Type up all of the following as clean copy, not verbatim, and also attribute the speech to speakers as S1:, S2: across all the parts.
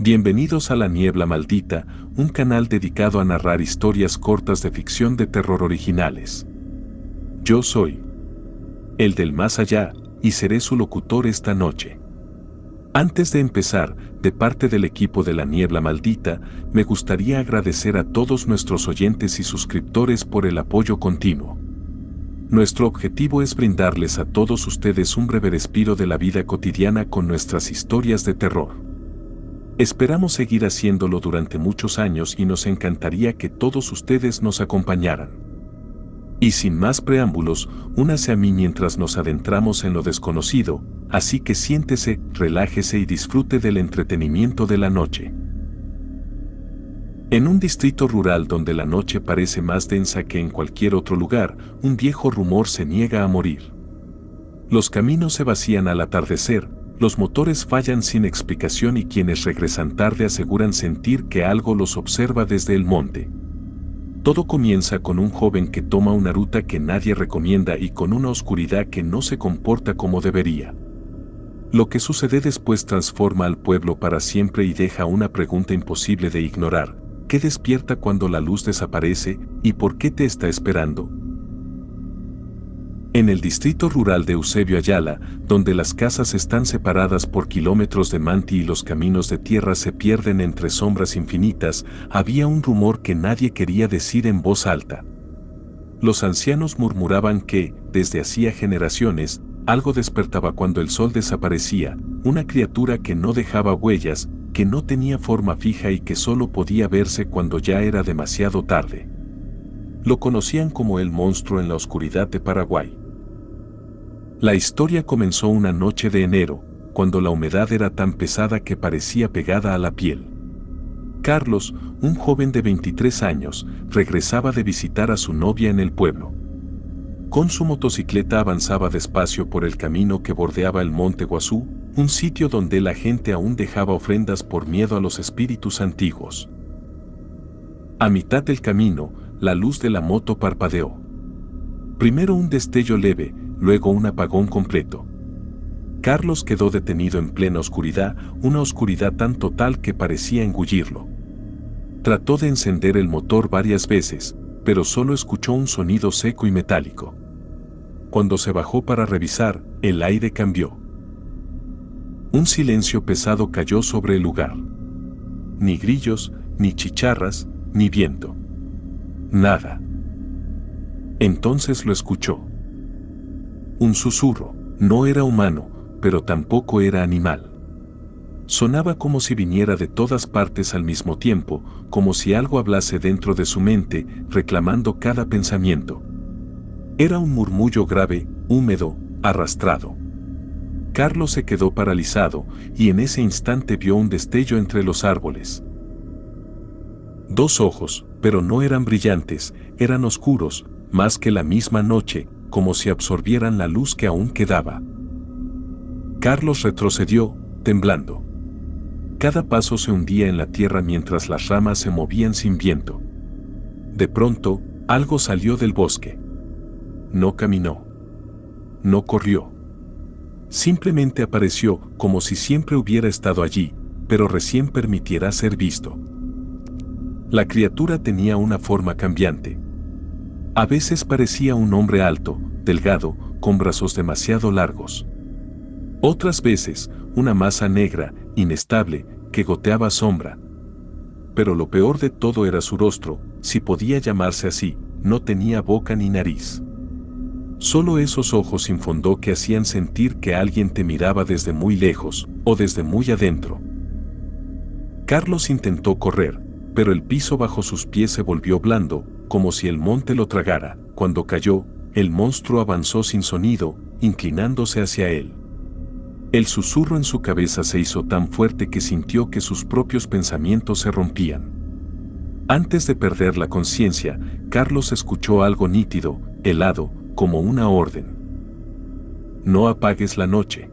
S1: Bienvenidos a La Niebla Maldita, un canal dedicado a narrar historias cortas de ficción de terror originales. Yo soy el del más allá y seré su locutor esta noche. Antes de empezar, de parte del equipo de La Niebla Maldita, me gustaría agradecer a todos nuestros oyentes y suscriptores por el apoyo continuo. Nuestro objetivo es brindarles a todos ustedes un breve respiro de la vida cotidiana con nuestras historias de terror. Esperamos seguir haciéndolo durante muchos años y nos encantaría que todos ustedes nos acompañaran. Y sin más preámbulos, únase a mí mientras nos adentramos en lo desconocido, así que siéntese, relájese y disfrute del entretenimiento de la noche. En un distrito rural donde la noche parece más densa que en cualquier otro lugar, un viejo rumor se niega a morir. Los caminos se vacían al atardecer, los motores fallan sin explicación y quienes regresan tarde aseguran sentir que algo los observa desde el monte. Todo comienza con un joven que toma una ruta que nadie recomienda y con una oscuridad que no se comporta como debería. Lo que sucede después transforma al pueblo para siempre y deja una pregunta imposible de ignorar: ¿qué despierta cuando la luz desaparece y por qué te está esperando? En el distrito rural de Eusebio Ayala, donde las casas están separadas por kilómetros de manti y los caminos de tierra se pierden entre sombras infinitas, había un rumor que nadie quería decir en voz alta. Los ancianos murmuraban que, desde hacía generaciones, algo despertaba cuando el sol desaparecía, una criatura que no dejaba huellas, que no tenía forma fija y que solo podía verse cuando ya era demasiado tarde. Lo conocían como el monstruo en la oscuridad de Paraguay. La historia comenzó una noche de enero, cuando la humedad era tan pesada que parecía pegada a la piel. Carlos, un joven de 23 años, regresaba de visitar a su novia en el pueblo. Con su motocicleta avanzaba despacio por el camino que bordeaba el Monte Guazú, un sitio donde la gente aún dejaba ofrendas por miedo a los espíritus antiguos. A mitad del camino, la luz de la moto parpadeó. Primero un destello leve, luego un apagón completo. Carlos quedó detenido en plena oscuridad, una oscuridad tan total que parecía engullirlo. Trató de encender el motor varias veces, pero solo escuchó un sonido seco y metálico. Cuando se bajó para revisar, el aire cambió. Un silencio pesado cayó sobre el lugar. Ni grillos, ni chicharras, ni viento. Nada. Entonces lo escuchó. Un susurro. No era humano, pero tampoco era animal. Sonaba como si viniera de todas partes al mismo tiempo, como si algo hablase dentro de su mente, reclamando cada pensamiento. Era un murmullo grave, húmedo, arrastrado. Carlos se quedó paralizado, y en ese instante vio un destello entre los árboles. Dos ojos, pero no eran brillantes, eran oscuros, más que la misma noche, como si absorbieran la luz que aún quedaba. Carlos retrocedió, temblando. Cada paso se hundía en la tierra mientras las ramas se movían sin viento. De pronto, algo salió del bosque. No caminó. No corrió. Simplemente apareció, como si siempre hubiera estado allí, pero recién permitiera ser visto. La criatura tenía una forma cambiante. A veces parecía un hombre alto, delgado, con brazos demasiado largos. Otras veces, una masa negra, inestable, que goteaba sombra. Pero lo peor de todo era su rostro, si podía llamarse así, no tenía boca ni nariz. Solo esos ojos sin fondo que hacían sentir que alguien te miraba desde muy lejos, o desde muy adentro. Carlos intentó correr, pero el piso bajo sus pies se volvió blando, como si el monte lo tragara. Cuando cayó, el monstruo avanzó sin sonido, inclinándose hacia él. El susurro en su cabeza se hizo tan fuerte que sintió que sus propios pensamientos se rompían. Antes de perder la conciencia, Carlos escuchó algo nítido, helado, como una orden. No apagues la noche.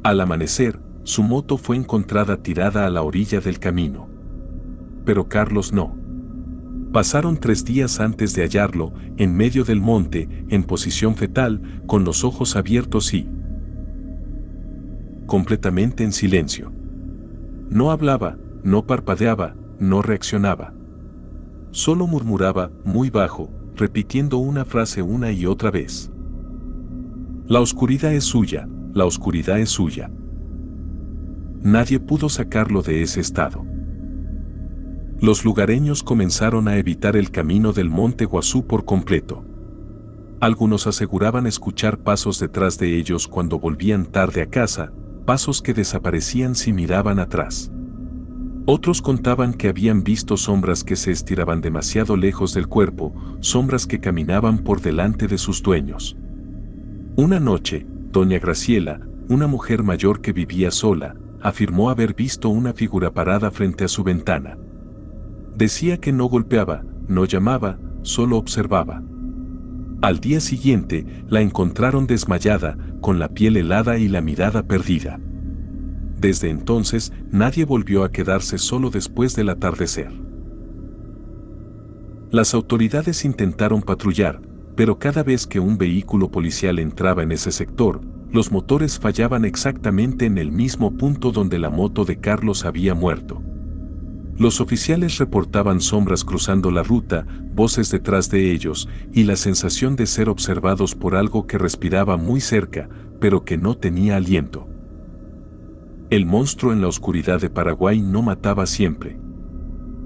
S1: Al amanecer, su moto fue encontrada tirada a la orilla del camino. Pero Carlos no. Pasaron 3 días antes de hallarlo, en medio del monte, en posición fetal, con los ojos abiertos y completamente en silencio. No hablaba, no parpadeaba, no reaccionaba. Solo murmuraba, muy bajo, repitiendo una frase una y otra vez. La oscuridad es suya, la oscuridad es suya. Nadie pudo sacarlo de ese estado. Los lugareños comenzaron a evitar el camino del Monte Guazú por completo. Algunos aseguraban escuchar pasos detrás de ellos cuando volvían tarde a casa, pasos que desaparecían si miraban atrás. Otros contaban que habían visto sombras que se estiraban demasiado lejos del cuerpo, sombras que caminaban por delante de sus dueños. Una noche, doña Graciela, una mujer mayor que vivía sola, afirmó haber visto una figura parada frente a su ventana. Decía que no golpeaba, no llamaba, solo observaba. Al día siguiente, la encontraron desmayada, con la piel helada y la mirada perdida. Desde entonces, nadie volvió a quedarse solo después del atardecer. Las autoridades intentaron patrullar, pero cada vez que un vehículo policial entraba en ese sector, los motores fallaban exactamente en el mismo punto donde la moto de Carlos había muerto. Los oficiales reportaban sombras cruzando la ruta, voces detrás de ellos, y la sensación de ser observados por algo que respiraba muy cerca, pero que no tenía aliento. El monstruo en la oscuridad de Paraguay no mataba siempre.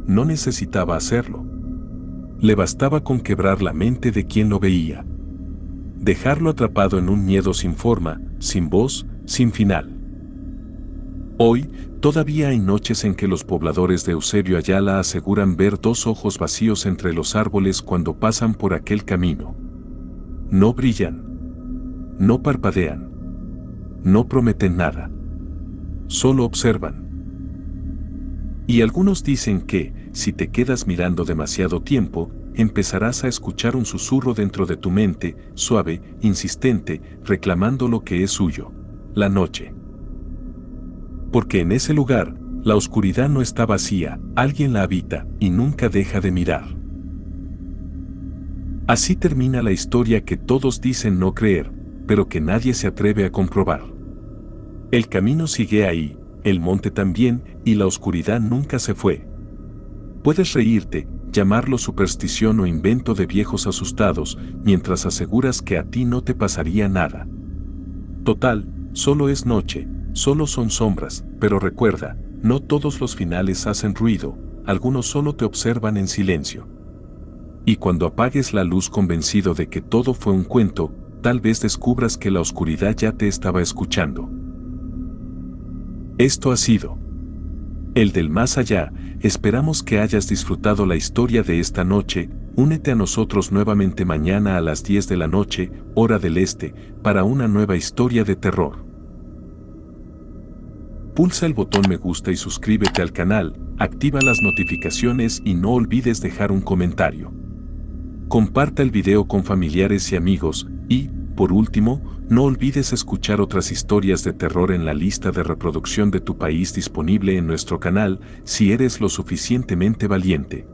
S1: No necesitaba hacerlo. Le bastaba con quebrar la mente de quien lo veía. Dejarlo atrapado en un miedo sin forma, sin voz, sin final. Hoy, todavía hay noches en que los pobladores de Eusebio Ayala aseguran ver dos ojos vacíos entre los árboles cuando pasan por aquel camino. No brillan. No parpadean. No prometen nada. Solo observan. Y algunos dicen que, si te quedas mirando demasiado tiempo, empezarás a escuchar un susurro dentro de tu mente, suave, insistente, reclamando lo que es suyo, la noche. Porque en ese lugar, la oscuridad no está vacía, alguien la habita, y nunca deja de mirar. Así termina la historia que todos dicen no creer, pero que nadie se atreve a comprobar. El camino sigue ahí, el monte también, y la oscuridad nunca se fue. Puedes reírte, llamarlo superstición o invento de viejos asustados, mientras aseguras que a ti no te pasaría nada. Total, solo es noche, solo son sombras, pero recuerda, no todos los finales hacen ruido, algunos solo te observan en silencio. Y cuando apagues la luz convencido de que todo fue un cuento, tal vez descubras que la oscuridad ya te estaba escuchando. Esto ha sido El del Más Allá. Esperamos que hayas disfrutado la historia de esta noche. Únete a nosotros nuevamente mañana a las 10 de la noche, hora del este, para una nueva historia de terror. Pulsa el botón me gusta y suscríbete al canal, activa las notificaciones y no olvides dejar un comentario. Comparta el video con familiares y amigos y, por último, no olvides escuchar otras historias de terror en la lista de reproducción de tu país disponible en nuestro canal si eres lo suficientemente valiente.